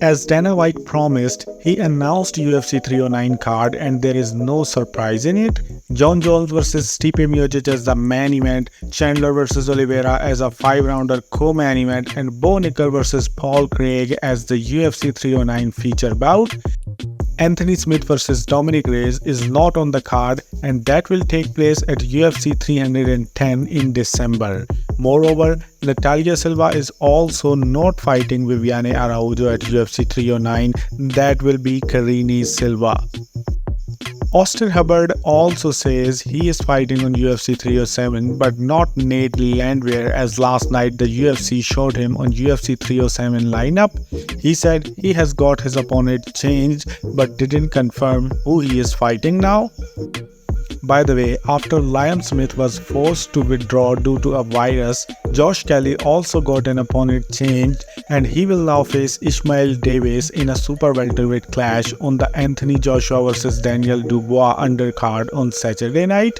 As Dana White promised, he announced UFC 309 card and there is no surprise in it. Jon Jones vs Stipe Miocic as the main event, Chandler vs Oliveira as a 5-rounder co-main event, and Bo Nickel vs Paul Craig as the UFC 309 feature bout. Anthony Smith vs Dominic Reyes is not on the card, and that will take place at UFC 310 in December. Moreover, Natalia Silva is also not fighting Viviane Araújo at UFC 309. That will be Karine Silva. Austin Hubbard also says he is fighting on UFC 307 but not Nate Landwehr, as last night the UFC showed him on UFC 307 lineup. He said he has got his opponent changed but didn't confirm who he is fighting now. By the way, after Liam Smith was forced to withdraw due to a virus, Josh Kelly also got an opponent changed and he will now face Ishmael Davis in a super welterweight clash on the Anthony Joshua vs Daniel Dubois undercard on Saturday night.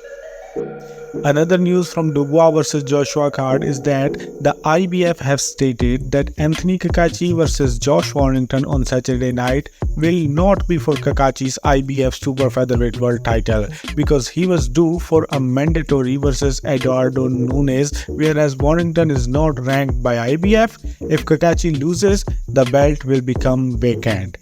Another news from Dubois vs Joshua card is that the IBF have stated that Anthony Kakachi vs Josh Warrington on Saturday night will not be for Kakachi's IBF super featherweight world title because he was due for a mandatory versus Eduardo Nunes, whereas Warrington is not ranked by IBF. If Kakachi loses, the belt will become vacant.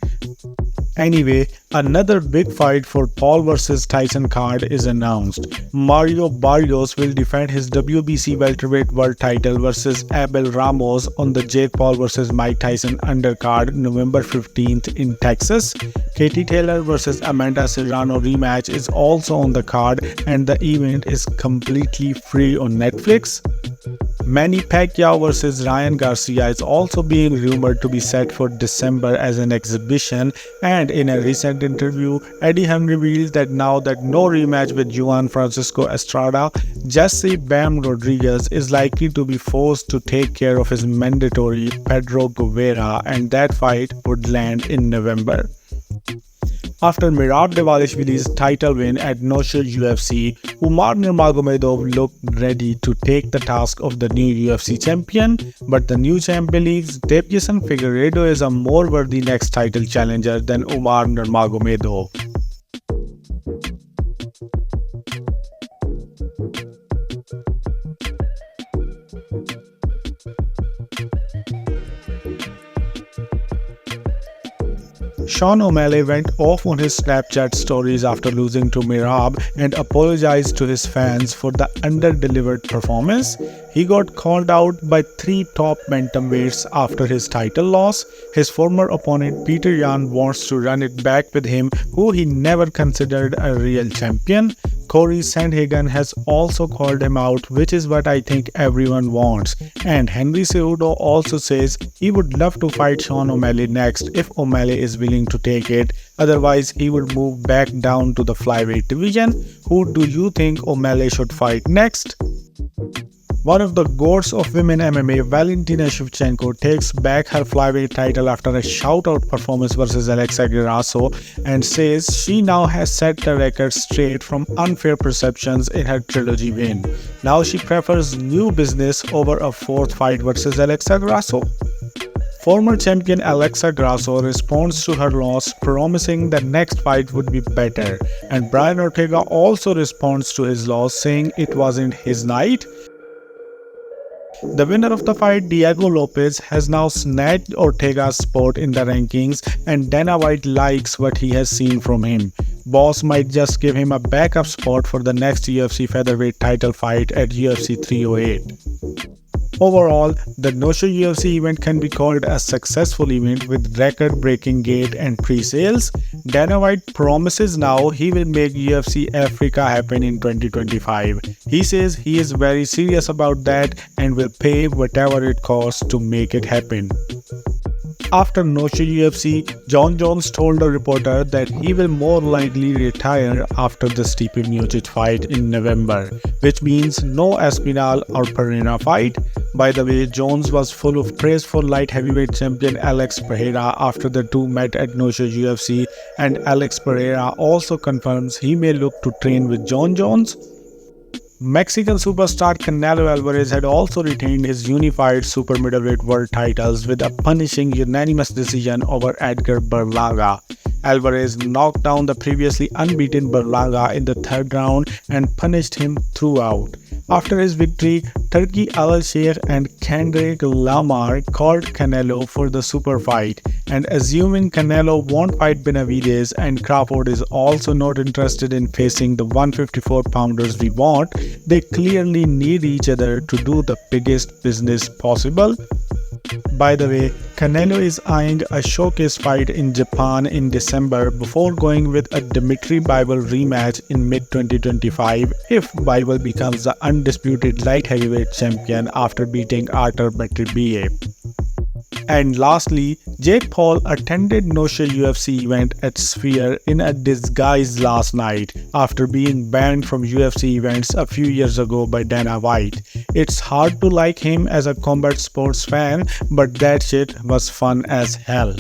Anyway, another big fight for Paul vs Tyson card is announced. Mario Barrios will defend his WBC welterweight world title versus Abel Ramos on the Jake Paul vs Mike Tyson undercard November 15th in Texas. Katie Taylor vs Amanda Serrano rematch is also on the card and the event is completely free on Netflix. Manny Pacquiao vs Ryan Garcia is also being rumored to be set for December as an exhibition, and in a recent interview, Eddie Hearn revealed that now that no rematch with Juan Francisco Estrada, Jesse Bam Rodriguez is likely to be forced to take care of his mandatory Pedro Guevara, and that fight would land in November. After Merab Dvalishvili's title win at No-Show UFC, Umar Nurmagomedov looked ready to take the task of the new UFC champion, but the new champ believes Deiveson Figueiredo is a more worthy next title challenger than Umar Nurmagomedov. Sean O'Malley went off on his Snapchat stories after losing to Merab and apologized to his fans for the under-delivered performance. He got called out by 3 top bantamweights after his title loss. His former opponent Peter Yan wants to run it back with him, who he never considered a real champion. Corey Sandhagen has also called him out, which is what I think everyone wants. And Henry Cejudo also says he would love to fight Sean O'Malley next if O'Malley is willing to take it. Otherwise, he would move back down to the flyweight division. Who do you think O'Malley should fight next? One of the goats of women MMA, Valentina Shevchenko, takes back her flyweight title after a shoutout performance versus Alexa Grasso and says she now has set the record straight from unfair perceptions in her trilogy win. Now she prefers new business over a 4th fight versus Alexa Grasso. Former champion Alexa Grasso responds to her loss, promising the next fight would be better, and Brian Ortega also responds to his loss, saying it wasn't his night. The winner of the fight, Diego Lopez, has now snatched Ortega's spot in the rankings, and Dana White likes what he has seen from him. Boss might just give him a backup spot for the next UFC featherweight title fight at UFC 308. Overall, the No-Show UFC event can be called a successful event with record-breaking gate and pre-sales. Dana White promises now he will make UFC Africa happen in 2025. He says he is very serious about that and will pay whatever it costs to make it happen. After No-Show UFC, Jon Jones told a reporter that he will more likely retire after the Stipe Miocic fight in November, which means no Espinal or Pereira fight. By the way, Jones was full of praise for light heavyweight champion Alex Pereira after the two met at No-Show UFC, and Alex Pereira also confirms he may look to train with Jon Jones. Mexican superstar Canelo Alvarez had also retained his unified super middleweight world titles with a punishing unanimous decision over Edgar Berlanga. Alvarez knocked down the previously unbeaten Berlanga in the third round and punished him throughout. After his victory, Turki Al-Sheikh and Kendrick Lamar called Canelo for the super fight, and assuming Canelo won't fight Benavidez and Crawford is also not interested in facing the 154-pounders we want, they clearly need each other to do the biggest business possible. By the way, Canelo is eyeing a showcase fight in Japan in December before going with a Dimitri Bivol rematch in mid-2025 if Bivol becomes the undisputed light heavyweight champion after beating Artur Beterbiev. And lastly, Jake Paul attended no-show UFC event at Sphere in a disguise last night after being banned from UFC events a few years ago by Dana White. It's hard to like him as a combat sports fan, but that shit was fun as hell.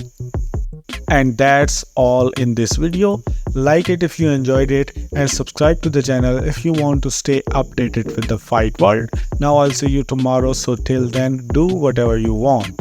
And that's all in this video. Like it if you enjoyed it and subscribe to the channel if you want to stay updated with the fight world. Now I'll see you tomorrow, so till then do whatever you want.